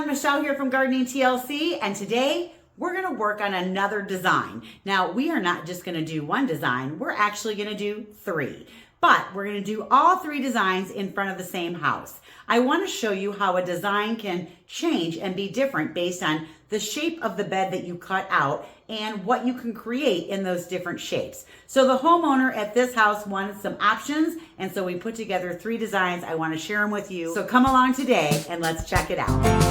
Michelle here from Gardening TLC, and today we're going to work on another design. Now, we are not just going to do one design, we're actually going to do three. But we're going to do all three designs in front of the same house. I want to show you how a design can change and be different based on the shape of the bed that you cut out and what you can create in those different shapes. So the homeowner at this house wanted some options, and so we put together three designs. I want to share them with you. So come along today and let's check it out.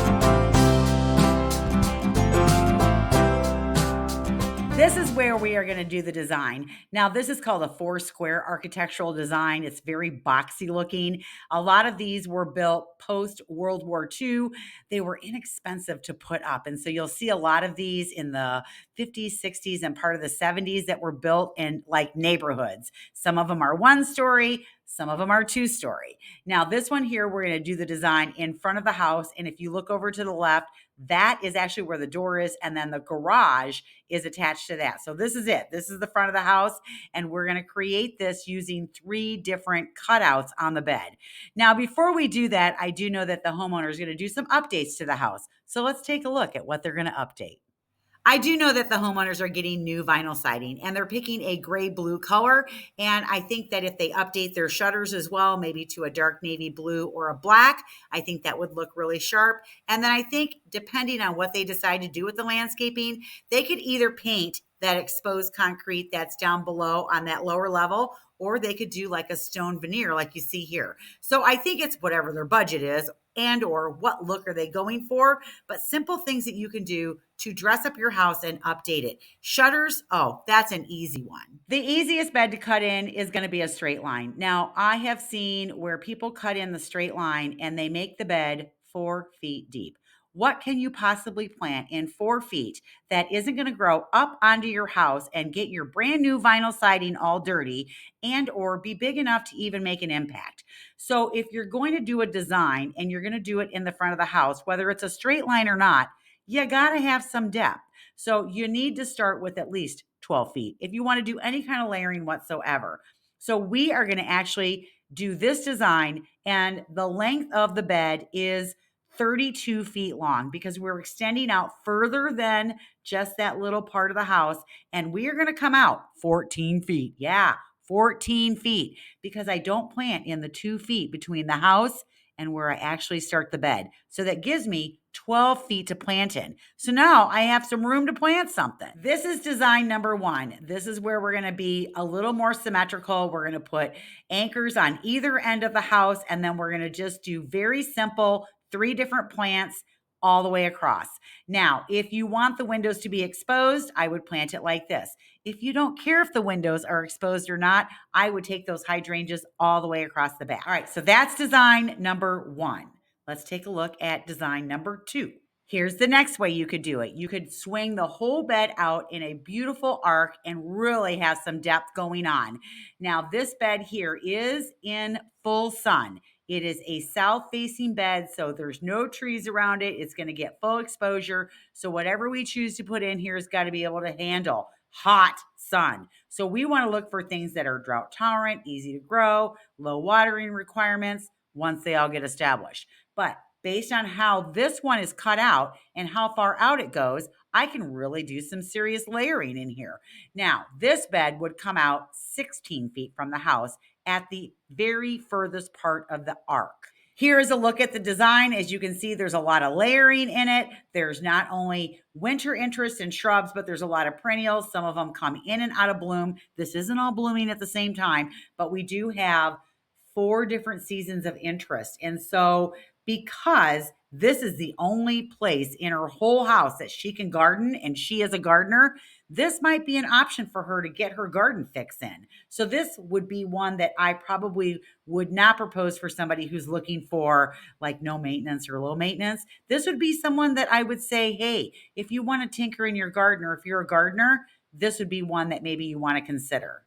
This is where we are going to do the design. Now, this is called a 4-square architectural design. It's very boxy looking. A lot of these were built post World War II. They were inexpensive to put up. And so you'll see a lot of these in the 50s, 60s, and part of the 70s that were built in like neighborhoods. Some of them are 1-story. Some of them are 2-story. Now, this one here, we're going to do the design in front of the house. And if you look over to the left, that is actually where the door is. And then the garage is attached to that. So this is it. This is the front of the house. And we're going to create this using 3 different cutouts on the bed. Now, before we do that, I do know that the homeowner is going to do some updates to the house. So let's take a look at what they're going to update. I do know that the homeowners are getting new vinyl siding and they're picking a gray blue color. And I think that if they update their shutters as well, maybe to a dark navy blue or a black, I think that would look really sharp. And then I think depending on what they decide to do with the landscaping, they could either paint that exposed concrete that's down below on that lower level, or they could do like a stone veneer like you see here. So I think it's whatever their budget is and or what look are they going for, but simple things that you can do to dress up your house and update it. Shutters, oh, that's an easy one. The easiest bed to cut in is going to be a straight line. Now, I have seen where people cut in the straight line and they make the bed 4 feet deep. What can you possibly plant in 4 feet that isn't going to grow up onto your house and get your brand new vinyl siding all dirty and or be big enough to even make an impact? So if you're going to do a design and you're going to do it in the front of the house, whether it's a straight line or not, you got to have some depth. So you need to start with at least 12 feet if you want to do any kind of layering whatsoever. So we are going to actually do this design, and the length of the bed is 32 feet long because we're extending out further than just that little part of the house. And we are going to come out 14 feet. Yeah, 14 feet, because I don't plant in the 2 feet between the house and where I actually start the bed. So that gives me 12 feet to plant in. So now I have some room to plant something. This is design number 1. This is where we're going to be a little more symmetrical. We're going to put anchors on either end of the house, and then we're going to just do very simple 3 different plants all the way across. Now, if you want the windows to be exposed, I would plant it like this. If you don't care if the windows are exposed or not, I would take those hydrangeas all the way across the back. All right, so that's design number 1. Let's take a look at design number 2. Here's the next way you could do it. You could swing the whole bed out in a beautiful arc and really have some depth going on. Now, this bed here is in full sun. It is a south-facing bed, so there's no trees around it. It's going to get full exposure. So whatever we choose to put in here has got to be able to handle hot sun. So we want to look for things that are drought tolerant, easy to grow, low watering requirements once they all get established. But based on how this one is cut out and how far out it goes, I can really do some serious layering in here. Now, this bed would come out 16 feet from the house at the very furthest part of the arc. Here is a look at the design. As you can see, there's a lot of layering in it. There's not only winter interest in shrubs, but there's a lot of perennials. Some of them come in and out of bloom. This isn't all blooming at the same time, but we do have 4 different seasons of interest. And so because this is the only place in her whole house that she can garden, and she is a gardener, this might be an option for her to get her garden fix in. So this would be one that I probably would not propose for somebody who's looking for like no maintenance or low maintenance. This would be someone that I would say, hey, if you want to tinker in your garden, or if you're a gardener, this would be one that maybe you want to consider.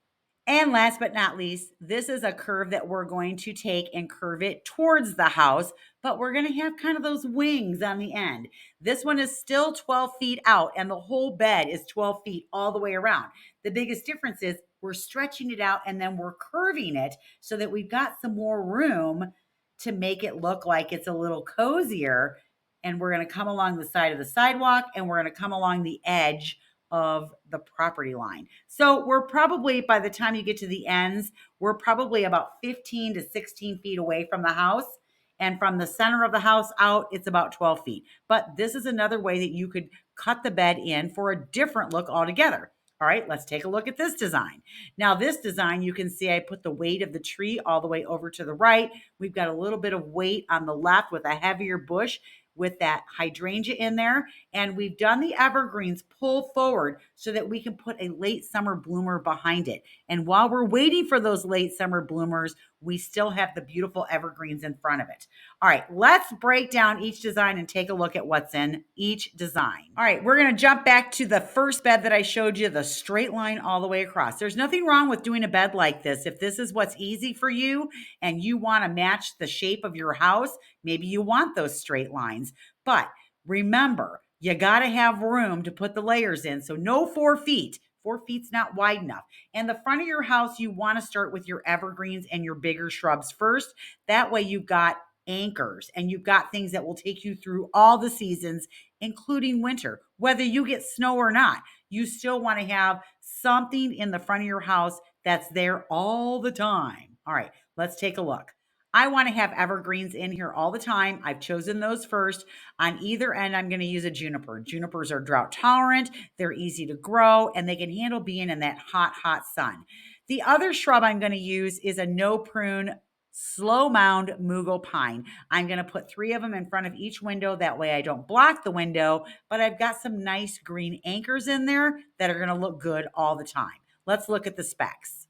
And last but not least, this is a curve that we're going to take and curve it towards the house, but we're going to have kind of those wings on the end. This one is still 12 feet out, and the whole bed is 12 feet all the way around. The biggest difference is we're stretching it out and then we're curving it so that we've got some more room to make it look like it's a little cozier and we're going to come along the side of the sidewalk, and we're going to come along the edge of the property line. So we're probably, by the time you get to the ends, we're probably about 15 to 16 feet away from the house. And from the center of the house out, it's about 12 feet. But this is another way that you could cut the bed in for a different look altogether. All right, let's take a look at this design. Now, this design, you can see I put the weight of the tree all the way over to the right. We've got a little bit of weight on the left with a heavier bush with that hydrangea in there. And we've done the evergreens pull forward so that we can put a late summer bloomer behind it. And while we're waiting for those late summer bloomers, we still have the beautiful evergreens in front of it. All right, let's break down each design and take a look at what's in each design. All right, we're going to jump back to the first bed that I showed you, the straight line all the way across. There's nothing wrong with doing a bed like this. If this is what's easy for you and you want to match the shape of your house, maybe you want those straight lines. But remember, you got to have room to put the layers in. So no 4 feet. 4 feet's not wide enough. And the front of your house, you want to start with your evergreens and your bigger shrubs first. That way you've got anchors and you've got things that will take you through all the seasons, including winter. Whether you get snow or not, you still want to have something in the front of your house that's there all the time. All right, let's take a look. I want to have evergreens in here all the time. I've chosen those first. On either end, I'm going to use a juniper. Junipers are drought tolerant, they're easy to grow, and they can handle being in that hot, hot sun. The other shrub I'm going to use is a no prune slow mound mugo pine. I'm going to put 3 of them in front of each window. That way I don't block the window, but I've got some nice green anchors in there that are going to look good all the time. Let's look at the specs.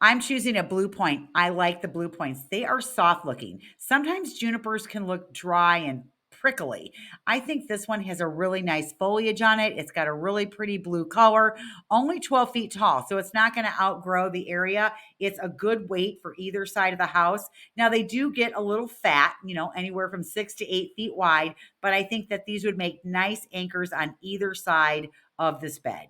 I'm choosing a blue point. I like the blue points. They are soft looking. Sometimes junipers can look dry and prickly. I think this one has a really nice foliage on it. It's got a really pretty blue color, only 12 feet tall. So it's not going to outgrow the area. It's a good weight for either side of the house. Now they do get a little fat, anywhere from 6 to 8 feet wide, but I think that these would make nice anchors on either side of this bed.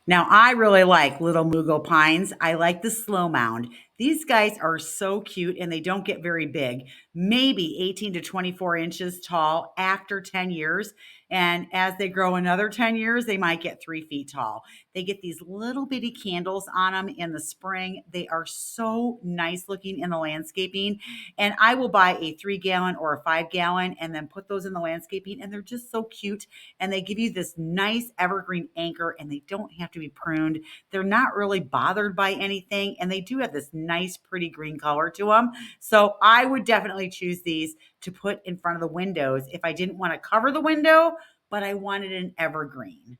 Now, I really like little mugo pines. I like the slow mound. These guys are so cute and they don't get very big, maybe 18 to 24 inches tall after 10 years. And as they grow another 10 years, they might get 3 feet tall. They get these little bitty candles on them in the spring. They are so nice looking in the landscaping. And I will buy a 3 gallon or a 5 gallon and then put those in the landscaping. And they're just so cute. And they give you this nice evergreen anchor and they don't have to be pruned. They're not really bothered by anything. And they do have this nice, pretty green color to them. So I would definitely choose these to put in front of the windows if I didn't want to cover the window, but I wanted an evergreen.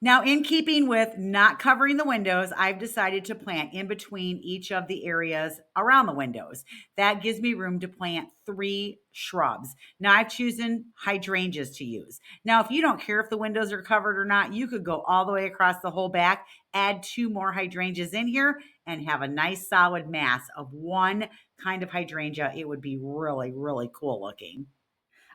Now, in keeping with not covering the windows, I've decided to plant in between each of the areas around the windows. That gives me room to plant 3 shrubs. Now, I've chosen hydrangeas to use. Now, if you don't care if the windows are covered or not, you could go all the way across the whole back, add 2 more hydrangeas in here, and have a nice solid mass of one kind of hydrangea. It would be really, really cool looking.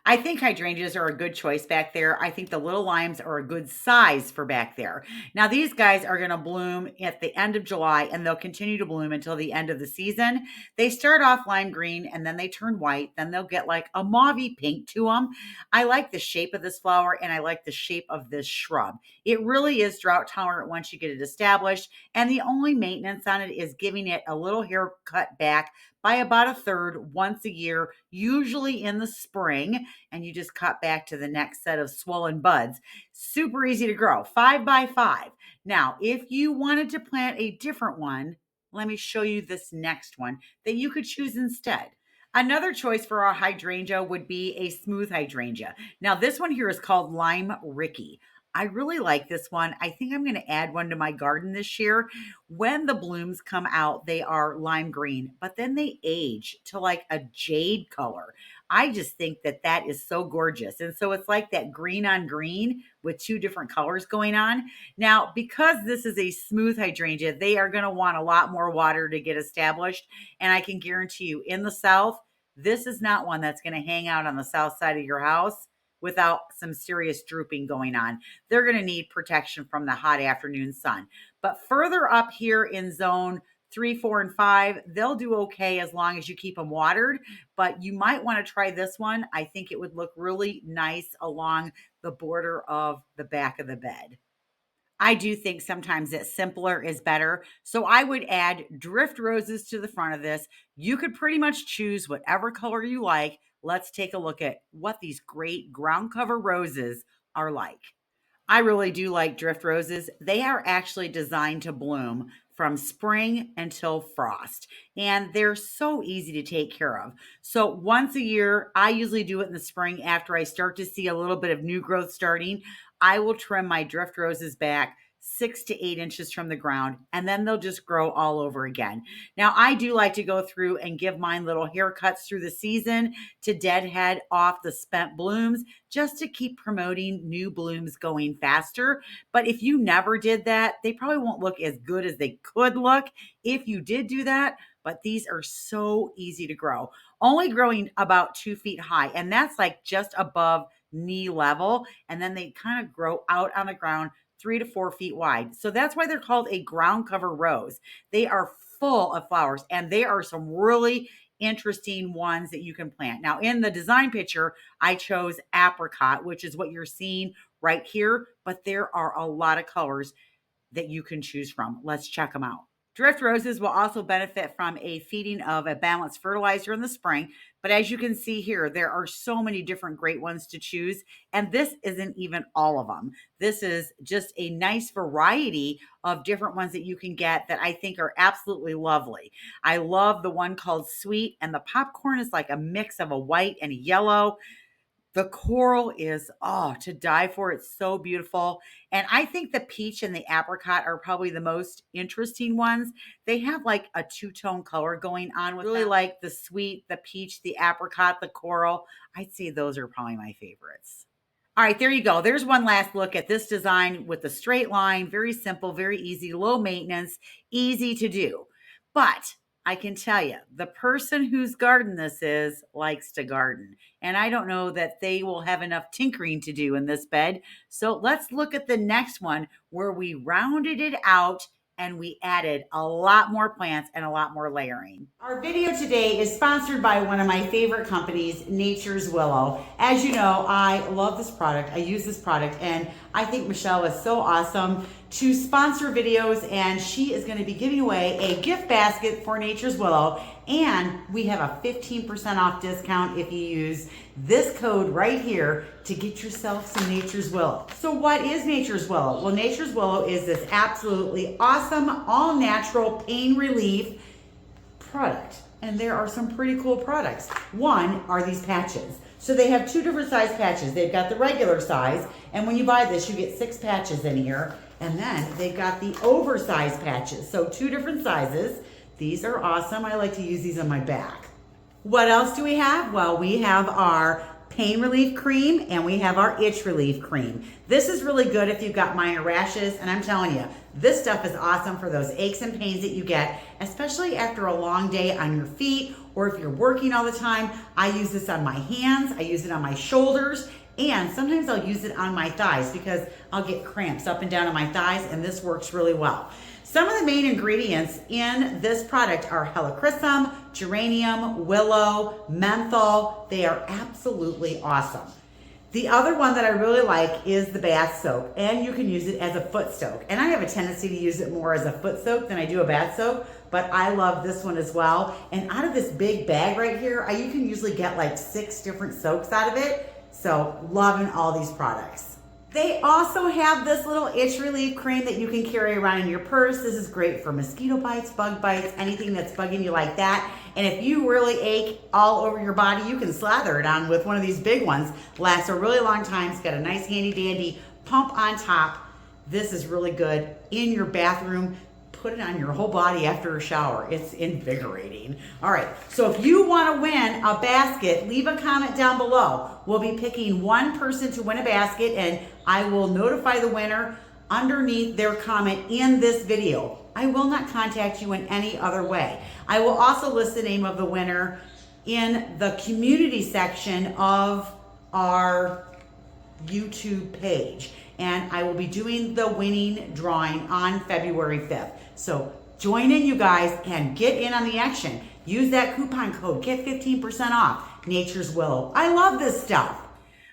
I think hydrangeas are a good choice back there. I think the little limes are a good size for back there. Now, these guys are going to bloom at the end of July and they'll continue to bloom until the end of the season. They start off lime green and then they turn white. Then they'll get like a mauvey pink to them. I like the shape of this flower and I like the shape of this shrub. It really is drought tolerant once you get it established. And the only maintenance on it is giving it a little haircut back by about a third once a year, usually in the spring, and you just cut back to the next set of swollen buds. Super easy to grow, 5 by 5. Now, if you wanted to plant a different one, let me show you this next one that you could choose instead. Another choice for our hydrangea would be a smooth hydrangea. Now, this one here is called Lime Ricky. I really like this one. I think I'm going to add one to my garden this year. When the blooms come out, they are lime green, but then they age to like a jade color. I just think that that is so gorgeous. And so it's like that green on green with 2 different colors going on. Now, because this is a smooth hydrangea, they are going to want a lot more water to get established. And I can guarantee you in the south, this is not one that's going to hang out on the south side of your house without some serious drooping going on. They're going to need protection from the hot afternoon sun. But further up here in zone 3, 4, and 5, they'll do okay as long as you keep them watered, but you might want to try this one. I think it would look really nice along the border of the back of the bed. I do think sometimes that simpler is better. So I would add drift roses to the front of this. You could pretty much choose whatever color you like. Let's take a look at what these great ground cover roses are like. I really do like drift roses. They are actually designed to bloom from spring until frost, and they're so easy to take care of. So once a year, I usually do it in the spring after I start to see a little bit of new growth starting. I will trim my drift roses back 6 to 8 inches from the ground, and then they'll just grow all over again. Now, I do like to go through and give mine little haircuts through the season to deadhead off the spent blooms just to keep promoting new blooms going faster. But if you never did that, they probably won't look as good as they could look if you did do that. But these are so easy to grow, only growing about 2 feet high. And that's like just above knee level. And then they kind of grow out on the ground 3 to 4 feet wide. So that's why they're called a ground cover rose. They are full of flowers, and they are some really interesting ones that you can plant. Now, in the design picture, I chose apricot, which is what you're seeing right here, but there are a lot of colors that you can choose from. Let's check them out. Drift roses will also benefit from a feeding of a balanced fertilizer in the spring. But as you can see here, there are so many different great ones to choose. And this isn't even all of them. This is just a nice variety of different ones that you can get that I think are absolutely lovely. I love the one called Sweet, and the popcorn is like a mix of a white and a yellow. The coral is, to die for. It's so beautiful. And I think the peach and the apricot are probably the most interesting ones. They have like a two-tone color going on with really them. Like the sweet, the peach, the apricot, the coral. I'd say those are probably my favorites. All right, there you go. There's one last look at this design with the straight line. Very simple, very easy, low maintenance, easy to do. But I can tell you, the person whose garden this is likes to garden. And I don't know that they will have enough tinkering to do in this bed. So let's look at the next one where we rounded it out and we added a lot more plants and a lot more layering. Our video today is sponsored by one of my favorite companies, Nature's Willow. As you know, I love this product. I use this product, and I think Michelle is so awesome to sponsor videos, and she is going to be giving away a gift basket for Nature's Willow, and we have a 15% off discount if you use this code right here to get yourself some Nature's Willow. So what is Nature's Willow? Well, Nature's Willow is this absolutely awesome, all-natural pain relief product, and there are some pretty cool products. One are these patches. So they have two different size patches. They've got the regular size, and when you buy this, you get 6 patches in here. And then they've got the oversized patches. So 2 different sizes. These are awesome. I like to use these on my back. What else do we have? Well, we have our pain relief cream and we have our itch relief cream. This is really good if you've got minor rashes. And I'm telling you, this stuff is awesome for those aches and pains that you get, especially after a long day on your feet or if you're working all the time. I use this on my hands. I use it on my shoulders. And sometimes I'll use it on my thighs because I'll get cramps up and down on my thighs, and this works really well. Some of the main ingredients in this product are helichrysum, geranium, willow, menthol. They are absolutely awesome. The other one that I really like is the bath soap, and you can use it as a foot soak. And I have a tendency to use it more as a foot soak than I do a bath soap, but I love this one as well. And out of this big bag right here, you can usually get like 6 different soaks out of it. So loving all these products. They also have this little itch relief cream that you can carry around in your purse. This is great for mosquito bites, bug bites, anything that's bugging you like that. And if you really ache all over your body, you can slather it on with one of these big ones. Lasts a really long time. It's got a nice handy dandy pump on top. This is really good in your bathroom. Put it on your whole body after a shower. It's invigorating. All right, so if you want to win a basket, leave a comment down below. We'll be picking one person to win a basket, and I will notify the winner underneath their comment in this video. I will not contact you in any other way. I will also list the name of the winner in the community section of our YouTube page. And I will be doing the winning drawing on February 5th. So Join in, you guys, and get in on the action. Use that coupon code, get 15% off. Nature's Willow. I love this stuff.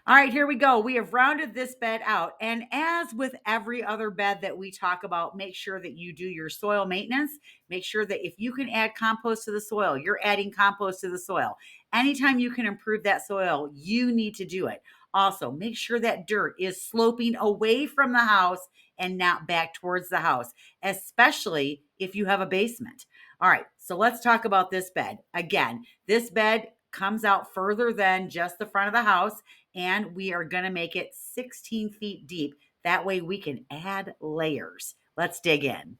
All right, here we go. We have rounded this bed out. And as with every other bed that we talk about, make sure that you do your soil maintenance. Make sure that if you can add compost to the soil, you're adding compost to the soil. Anytime you can improve that soil, you need to do it. Also, make sure that dirt is sloping away from the house and not back towards the house, especially if you have a basement. All right, so let's talk about this bed. Again, this bed comes out further than just the front of the house, and we are going to make it 16 feet deep. That way we can add layers. Let's dig in.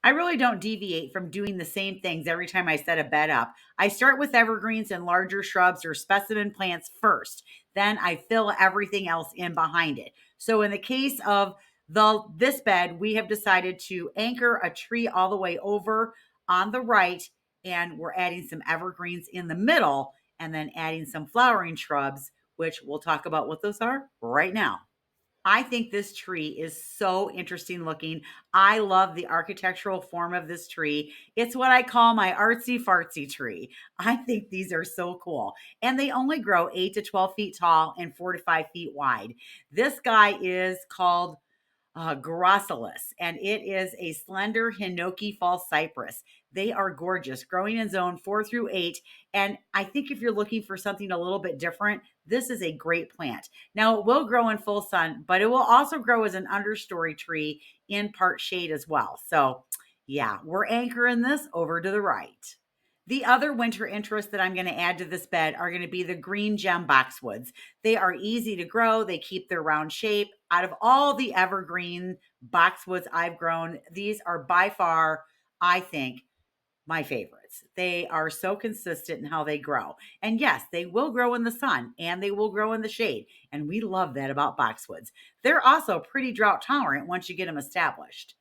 I really don't deviate from doing the same things every time I set a bed up. I start with evergreens and larger shrubs or specimen plants first. Then I fill everything else in behind it. So in the case of this bed, we have decided to anchor a tree all the way over on the right, and we're adding some evergreens in the middle and then adding some flowering shrubs, which we'll talk about what those are right now. I think this tree is so interesting looking. I love the architectural form of this tree. It's what I call my artsy fartsy tree. I think these are so cool. And they only grow 8 to 12 feet tall and 4 to 5 feet wide. This guy is called Grosselis, and it is a slender Hinoki false cypress. They are gorgeous, growing in zone 4 through 8. And I think if you're looking for something a little bit different, this is a great plant. Now, it will grow in full sun, but it will also grow as an understory tree in part shade as well. So, yeah, we're anchoring this over to the right. The other winter interests that I'm going to add to this bed are going to be the green gem boxwoods. They are easy to grow. They keep their round shape. Out of all the evergreen boxwoods I've grown, these are by far, I think, my favorites. They are so consistent in how they grow. And yes, they will grow in the sun and they will grow in the shade. And we love that about boxwoods. They're also pretty drought tolerant once you get them established.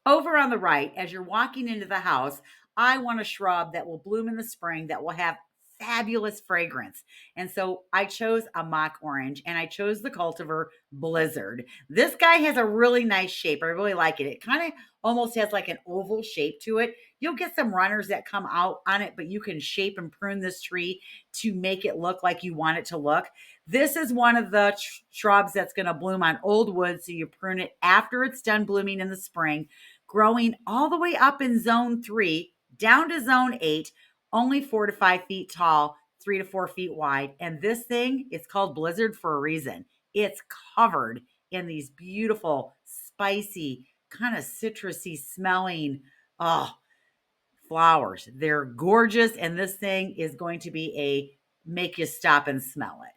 Over on the right, as you're walking into the house, I want a shrub that will bloom in the spring that will have fabulous fragrance. And so I chose a mock orange and I chose the cultivar Blizzard. This guy has a really nice shape. I really like it. It kind of almost has like an oval shape to it. You'll get some runners that come out on it, but you can shape and prune this tree to make it look like you want it to look. This is one of the shrubs that's going to bloom on old wood. So you prune it after it's done blooming in the spring, growing all the way up in zone 3, down to zone 8, only 4 to 5 feet tall, 3 to 4 feet wide. And this thing, it's called Blizzard for a reason. It's covered in these beautiful, spicy, kind of citrusy smelling flowers. They're gorgeous. And this thing is going to be a make you stop and smell it.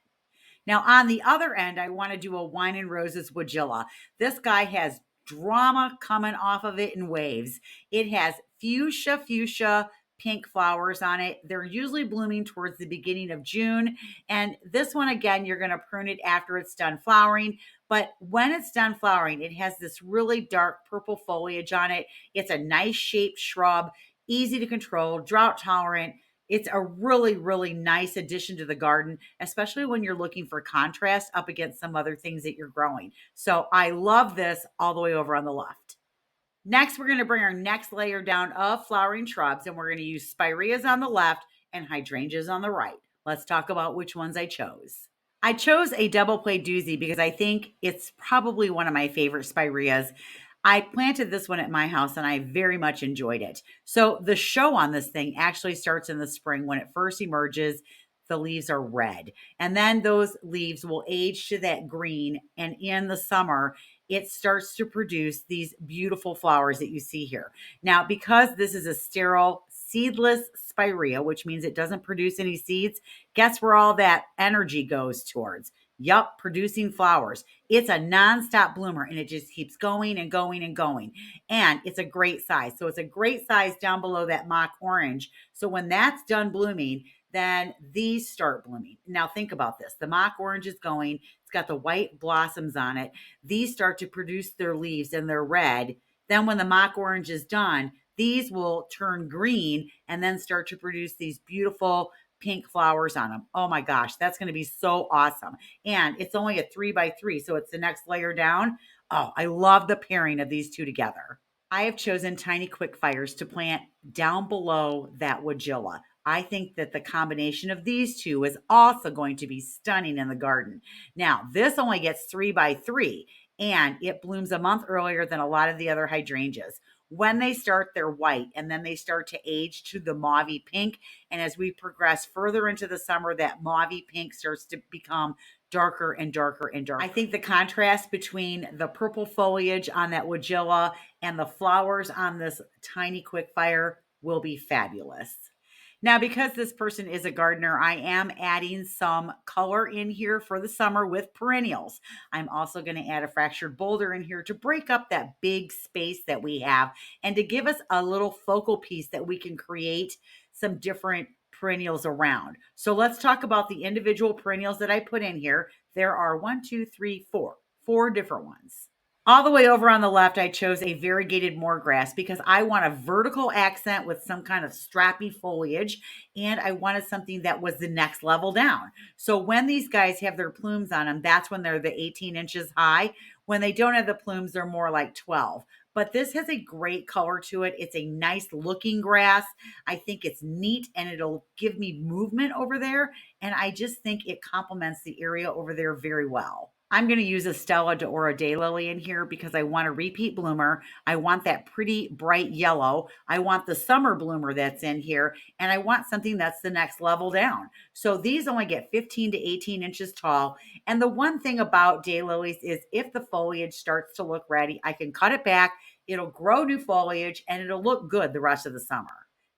Now, on the other end, I want to do a wine and roses woodilla. This guy has drama coming off of it in waves. It has fuchsia pink flowers on it. They're usually blooming towards the beginning of June. And this one, again, you're going to prune it after it's done flowering. But when it's done flowering, it has this really dark purple foliage on it. It's a nice shaped shrub, easy to control, drought tolerant. It's a really, really nice addition to the garden, especially when you're looking for contrast up against some other things that you're growing. So I love this all the way over on the left. Next, we're going to bring our next layer down of flowering shrubs, and we're going to use spireas on the left and hydrangeas on the right. Let's talk about which ones I chose. I chose a double play doozy because I think it's probably one of my favorite spireas. I planted this one at my house and I very much enjoyed it. So the show on this thing actually starts in the spring. When it first emerges, the leaves are red. And then those leaves will age to that green. And in the summer, it starts to produce these beautiful flowers that you see here. Now, because this is a sterile seedless spirea, which means it doesn't produce any seeds, guess where all that energy goes towards? Yup, producing flowers. It's a nonstop bloomer and it just keeps going and going and going. And it's a great size. So it's a great size down below that mock orange. So when that's done blooming, then these start blooming. Now think about this. The mock orange is going, it's got the white blossoms on it. These start to produce their leaves and they're red. Then when the mock orange is done, these will turn green and then start to produce these beautiful pink flowers on them. Oh my gosh, that's going to be so awesome. And it's only a 3x3, so it's the next layer down. Oh, I love the pairing of these two together. I have chosen tiny quick fires to plant down below that woodgilla. I think that the combination of these two is also going to be stunning in the garden. Now, this only gets 3 by 3 and it blooms a month earlier than a lot of the other hydrangeas. When they start, they're white and then they start to age to the mauvey pink. And as we progress further into the summer, that mauvey pink starts to become darker and darker and darker. I think the contrast between the purple foliage on that woodgilla and the flowers on this tiny quick fire will be fabulous. Now, because this person is a gardener, I am adding some color in here for the summer with perennials. I'm also going to add a fractured boulder in here to break up that big space that we have and to give us a little focal piece that we can create some different perennials around. So let's talk about the individual perennials that I put in here. There are 4 different ones. All the way over on the left, I chose a variegated moorgrass because I want a vertical accent with some kind of strappy foliage, and I wanted something that was the next level down. So when these guys have their plumes on them, that's when they're the 18 inches high. When they don't have the plumes, they're more like 12. But this has a great color to it. It's a nice looking grass. I think it's neat and it'll give me movement over there. And I just think it complements the area over there very well. I'm going to use a Stella d'Oro daylily in here because I want a repeat bloomer. I want that pretty bright yellow. I want the summer bloomer that's in here, and I want something that's the next level down. So these only get 15 to 18 inches tall. And the one thing about daylilies is if the foliage starts to look ratty, I can cut it back. It'll grow new foliage and it'll look good the rest of the summer.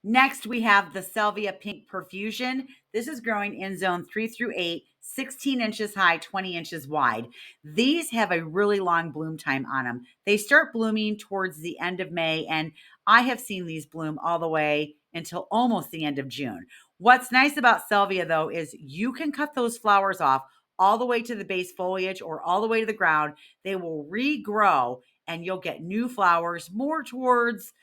Next, we have the Salvia Pink Perfusion. This is growing in zone 3 through 8, 16 inches high, 20 inches wide. These have a really long bloom time on them. They start blooming towards the end of May, and I have seen these bloom all the way until almost the end of June. What's nice about Salvia, though, is you can cut those flowers off all the way to the base foliage or all the way to the ground. They will regrow, and you'll get new flowers more towards,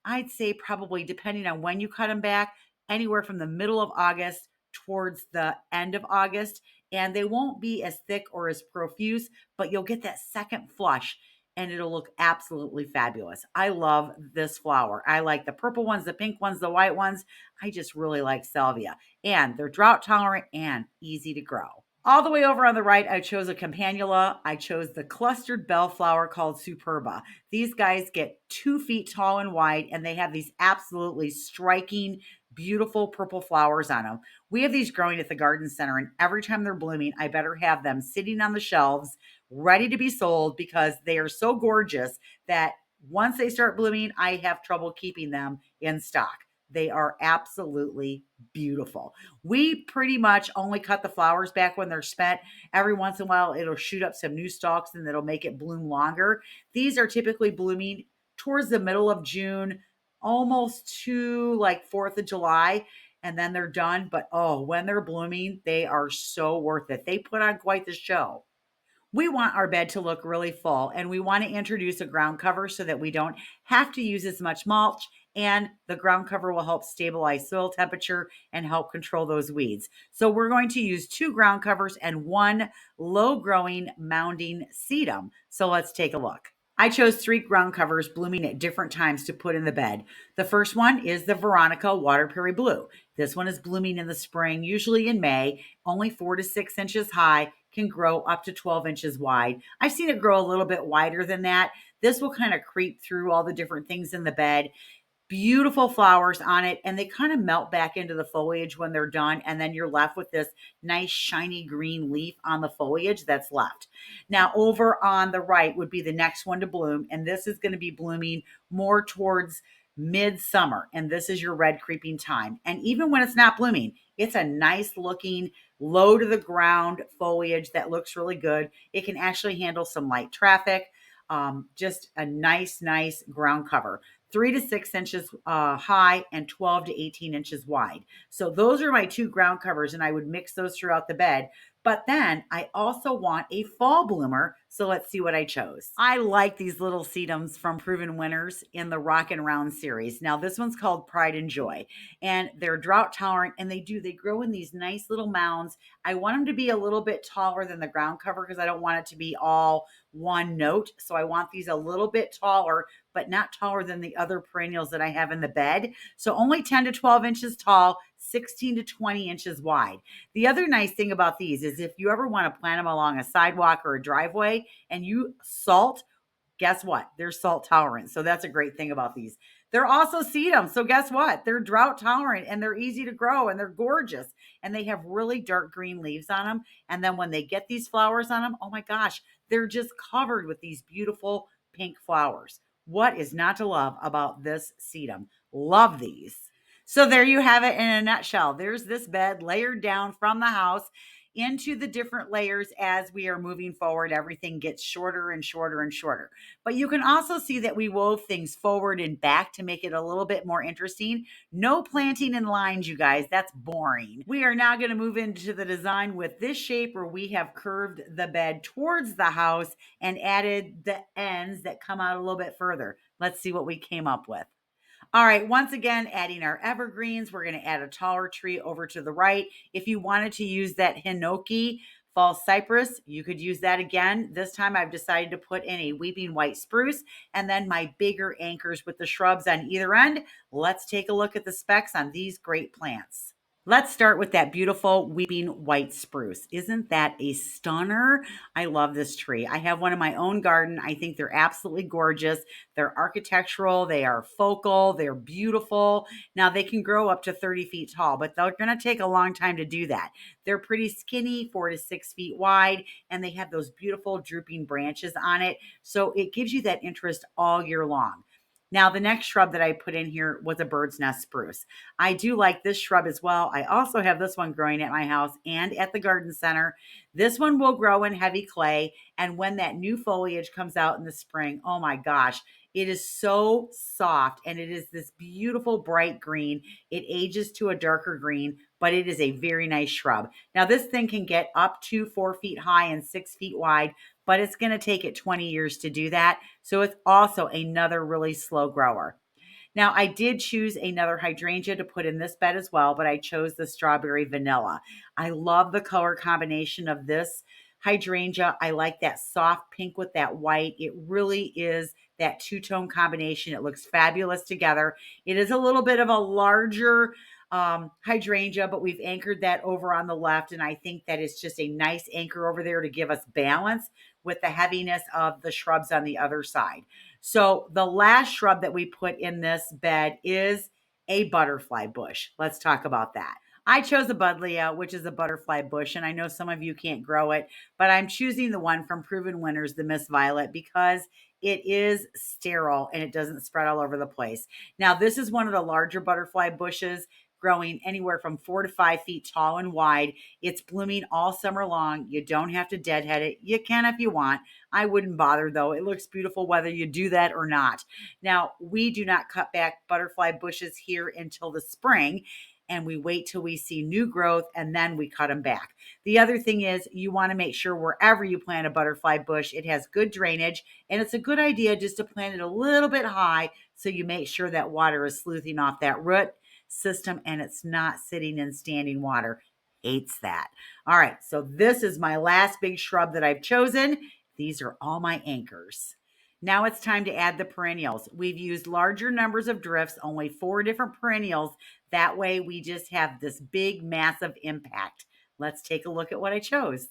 I'd say probably depending on when you cut them back, anywhere from the middle of August towards the end of August. And they won't be as thick or as profuse, but you'll get that second flush and it'll look absolutely fabulous. I love this flower. I like the purple ones, the pink ones, the white ones. I just really like salvia. And they're drought tolerant and easy to grow. All the way over on the right, I chose a campanula. I chose the clustered bellflower called Superba. These guys get 2 feet tall and wide, and they have these absolutely striking, beautiful purple flowers on them. We have these growing at the garden center, and every time they're blooming, I better have them sitting on the shelves, ready to be sold because they are so gorgeous that once they start blooming, I have trouble keeping them in stock. They are absolutely beautiful. We pretty much only cut the flowers back when they're spent. Every once in a while, it'll shoot up some new stalks and it'll make it bloom longer. These are typically blooming towards the middle of June, almost to like 4th of July, and then they're done. But oh, when they're blooming, they are so worth it. They put on quite the show. We want our bed to look really full, and we want to introduce a ground cover so that we don't have to use as much mulch, and the ground cover will help stabilize soil temperature and help control those weeds. So we're going to use 2 ground covers and 1 low growing mounding sedum. So let's take a look. I chose 3 ground covers blooming at different times to put in the bed. The first one is the Veronica Water Prairie Blue. This one is blooming in the spring, usually in May, only 4 to 6 inches high, can grow up to 12 inches wide. I've seen it grow a little bit wider than that. This will kind of creep through all the different things in the bed. Beautiful flowers on it, and they kind of melt back into the foliage when they're done, and then you're left with this nice shiny green leaf on the foliage that's left. Now over on the right would be the next one to bloom, and this is going to be blooming more towards midsummer, and this is your red creeping time. And even when it's not blooming, it's a nice looking low to the ground foliage that looks really good. It can actually handle some light traffic. Just a nice ground cover. 3 to 6 inches high and 12 to 18 inches wide. So those are my 2 ground covers, and I would mix those throughout the bed. But then I also want a fall bloomer. So let's see what I chose. I like these little sedums from Proven Winners in the Rock and Round series. Now this one's called Pride and Joy, and they're drought tolerant, and they grow in these nice little mounds. I want them to be a little bit taller than the ground cover because I don't want it to be all one note. So I want these a little bit taller, but not taller than the other perennials that I have in the bed. So only 10 to 12 inches tall, 16 to 20 inches wide. The other nice thing about these is if you ever want to plant them along a sidewalk or a driveway and you salt, guess what? They're salt tolerant. So that's a great thing about these. They're also sedum. So guess what? They're drought tolerant and they're easy to grow and they're gorgeous. And they have really dark green leaves on them. And then when they get these flowers on them, oh my gosh, they're just covered with these beautiful pink flowers. What is not to love about this sedum? Love these. So there you have it in a nutshell. There's this bed layered down from the house into the different layers. As we are moving forward, everything gets shorter and shorter and shorter. But you can also see that we wove things forward and back to make it a little bit more interesting. No planting in lines, you guys. That's boring. We are now going to move into the design with this shape where we have curved the bed towards the house and added the ends that come out a little bit further. Let's see what we came up with. All right, once again, adding our evergreens, we're going to add a taller tree over to the right. If you wanted to use that hinoki false cypress, you could use that again. This time I've decided to put in a weeping white spruce and then my bigger anchors with the shrubs on either end. Let's take a look at the specs on these great plants. Let's start with that beautiful weeping white spruce. Isn't that a stunner? I love this tree. I have one in my own garden. I think they're absolutely gorgeous. They're architectural, they are focal, they're beautiful. Now they can grow up to 30 feet tall, but they're going to take a long time to do that. They're pretty skinny, 4 to 6 feet wide, and they have those beautiful drooping branches on it. So it gives you that interest all year long. Now, the next shrub that I put in here was a bird's nest spruce. I do like this shrub as well. I also have this one growing at my house and at the garden center. This one will grow in heavy clay. And when that new foliage comes out in the spring, oh my gosh, it is so soft and it is this beautiful bright green. It ages to a darker green, but it is a very nice shrub. Now, this thing can get up to 4 feet high and 6 feet wide, but it's going to take it 20 years to do that. So it's also another really slow grower. Now, I did choose another hydrangea to put in this bed as well, but I chose the strawberry vanilla. I love the color combination of this hydrangea. I like that soft pink with that white. It really is that two-tone combination. It looks fabulous together. It is a little bit of a larger hydrangea, but we've anchored that over on the left. And I think that is just a nice anchor over there to give us balance with the heaviness of the shrubs on the other side. So the last shrub that we put in this bed is a butterfly bush. Let's talk about that. I chose a buddleia, which is a butterfly bush, and I know some of you can't grow it, but I'm choosing the one from Proven Winners, the Miss Violet, because it is sterile and it doesn't spread all over the place. Now, this is one of the larger butterfly bushes, growing anywhere from 4 to 5 feet tall and wide. It's blooming all summer long. You don't have to deadhead it. You can if you want. I wouldn't bother though. It looks beautiful whether you do that or not. Now, we do not cut back butterfly bushes here until the spring, and we wait till we see new growth and then we cut them back. The other thing is you want to make sure wherever you plant a butterfly bush, it has good drainage, and it's a good idea just to plant it a little bit high so you make sure that water is sleuthing off that root system and it's not sitting in standing water. Hates that. All right, so this is my last big shrub that I've chosen. These are all my anchors. Now it's time to add the perennials. We've used larger numbers of drifts, only 4 different perennials. That way we just have this big, massive impact. Let's take a look at what I chose.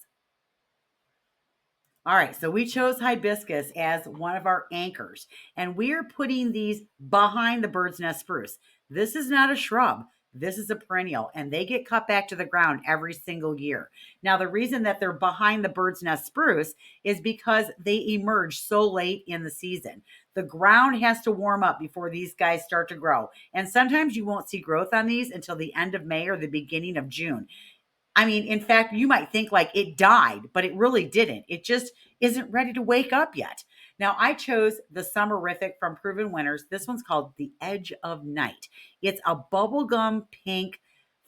All right, so we chose hibiscus as one of our anchors, and we are putting these behind the bird's nest spruce. This is not a shrub. This is a perennial, and they get cut back to the ground every single year. Now, the reason that they're behind the bird's nest spruce is because they emerge so late in the season. The ground has to warm up before these guys start to grow. And sometimes you won't see growth on these until the end of May or the beginning of June. I mean, in fact, you might think like it died, but it really didn't. It just isn't ready to wake up yet. Now, I chose the Summerific from Proven Winners. This one's called The Edge of Night. It's a bubblegum pink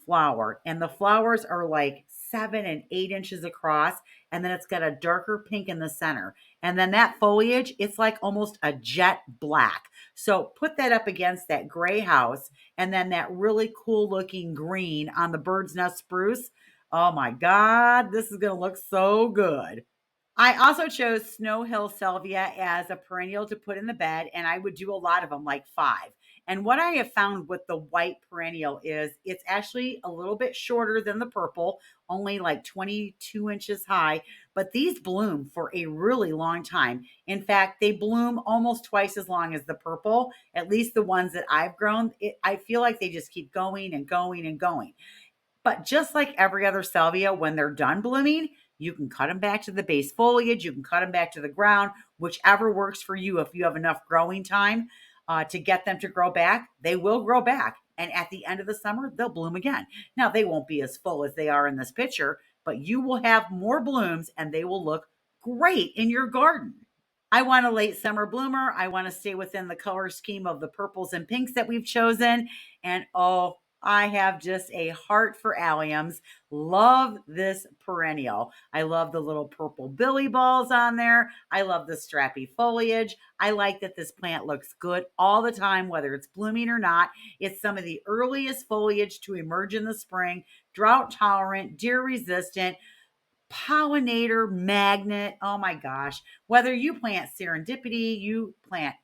flower, and the flowers are like 7 and 8 inches across, and then it's got a darker pink in the center. And then that foliage, it's like almost a jet black. So put that up against that gray house, and then that really cool looking green on the bird's nest spruce. Oh my God, this is going to look so good. I also chose Snow Hill Salvia as a perennial to put in the bed, and I would do a lot of them, like 5. And what I have found with the white perennial is it's actually a little bit shorter than the purple, only like 22 inches high, but these bloom for a really long time. In fact, they bloom almost twice as long as the purple, at least the ones that I've grown. I feel like they just keep going and going and going. But just like every other salvia, when they're done blooming, you can cut them back to the base foliage. You can cut them back to the ground, whichever works for you. If you have enough growing time to get them to grow back, they will grow back. And at the end of the summer, they'll bloom again. Now, they won't be as full as they are in this picture, but you will have more blooms and they will look great in your garden. I want a late summer bloomer. I want to stay within the color scheme of the purples and pinks that we've chosen. And oh, I have just a heart for alliums. Love this perennial. I love the little purple billy balls on there. I love the strappy foliage. I like that this plant looks good all the time, whether it's blooming or not. It's some of the earliest foliage to emerge in the spring, drought tolerant, deer resistant, pollinator magnet. Oh my gosh. Whether you plant serendipity, you plant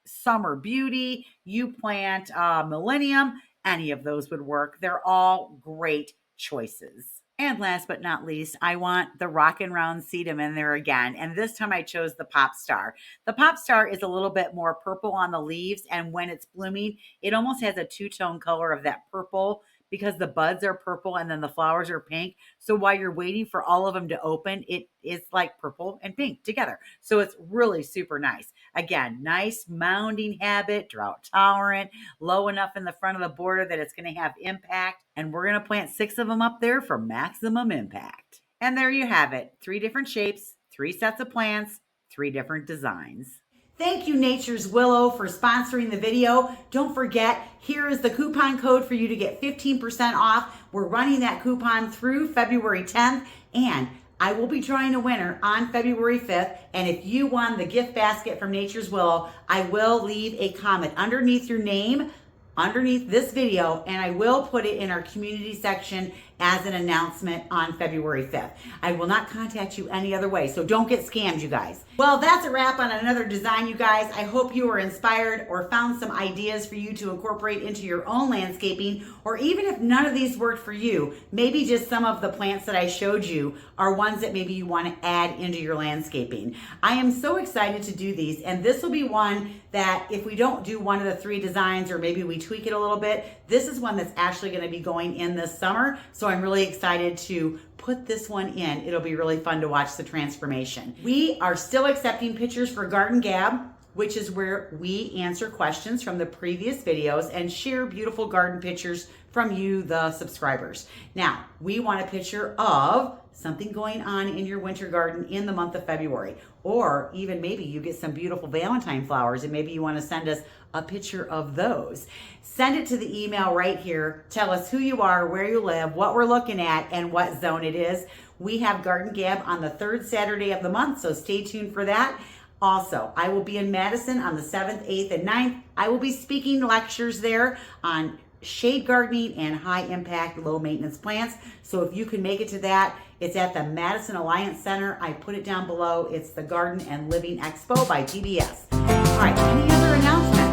summer beauty, you plant millennium, any of those would work. They're all great choices. And last but not least, I want the Rockin' Round sedum in there again. And this time I chose the Pop Star. The Pop Star is a little bit more purple on the leaves. And when it's blooming, it almost has a two-tone color of that purple because the buds are purple and then the flowers are pink. So while you're waiting for all of them to open, it is like purple and pink together. So it's really super nice. Again, nice mounding habit, drought tolerant, low enough in the front of the border that it's going to have impact. And we're going to plant 6 of them up there for maximum impact. And there you have it. 3 different shapes, 3 sets of plants, 3 different designs. Thank you, Nature's Willow, for sponsoring the video. Don't forget, here is the coupon code for you to get 15% off. We're running that coupon through February 10th, and I will be drawing a winner on February 5th. And if you won the gift basket from Nature's Willow, I will leave a comment underneath your name, underneath this video, and I will put it in our community section as an announcement on February 5th. I will not contact you any other way, so don't get scammed, you guys. Well, that's a wrap on another design, you guys. I hope you were inspired or found some ideas for you to incorporate into your own landscaping, or even if none of these worked for you, maybe just some of the plants that I showed you are ones that maybe you want to add into your landscaping. I am so excited to do these, and this will be one that if we don't do one of the 3 designs, or maybe we tweak it a little bit, this is one that's actually going to be going in this summer. So I'm really excited to put this one in. It'll be really fun to watch the transformation. We are still accepting pictures for Garden Gab, which is where we answer questions from the previous videos and share beautiful garden pictures from you, the subscribers. Now, we want a picture of something going on in your winter garden in the month of February, or even maybe you get some beautiful Valentine flowers and maybe you want to send us a picture of those. Send it to the email right here. Tell us who you are, where you live, what we're looking at, and what zone it is. We have Garden Gab on the 3rd Saturday of the month, so stay tuned for that. Also, I will be in Madison on the 7th, 8th, and 9th. I will be speaking lectures there on shade gardening and high impact, low maintenance plants. So if you can make it to that, it's at the Madison Alliant Center. I put it down below. It's the Garden and Living Expo by TBS. All right, any other announcements?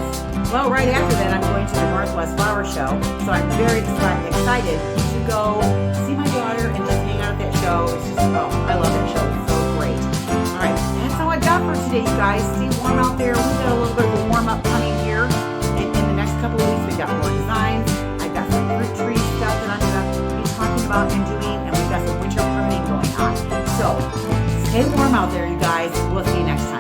Well, right after that, I'm going to the Northwest Flower Show. So I'm very excited to go see my daughter and just hang out at that show. It's just, oh, I love that show. It's so great. All right, that's all I got for today, you guys. Stay warm out there. We've got a little bit of a warm up coming here. And in the next couple of weeks, we've got more designs. I've got some fruit tree stuff that I'm going to be talking about and doing. And we've got some winter pruning going on. So stay warm out there, you guys. We'll see you next time.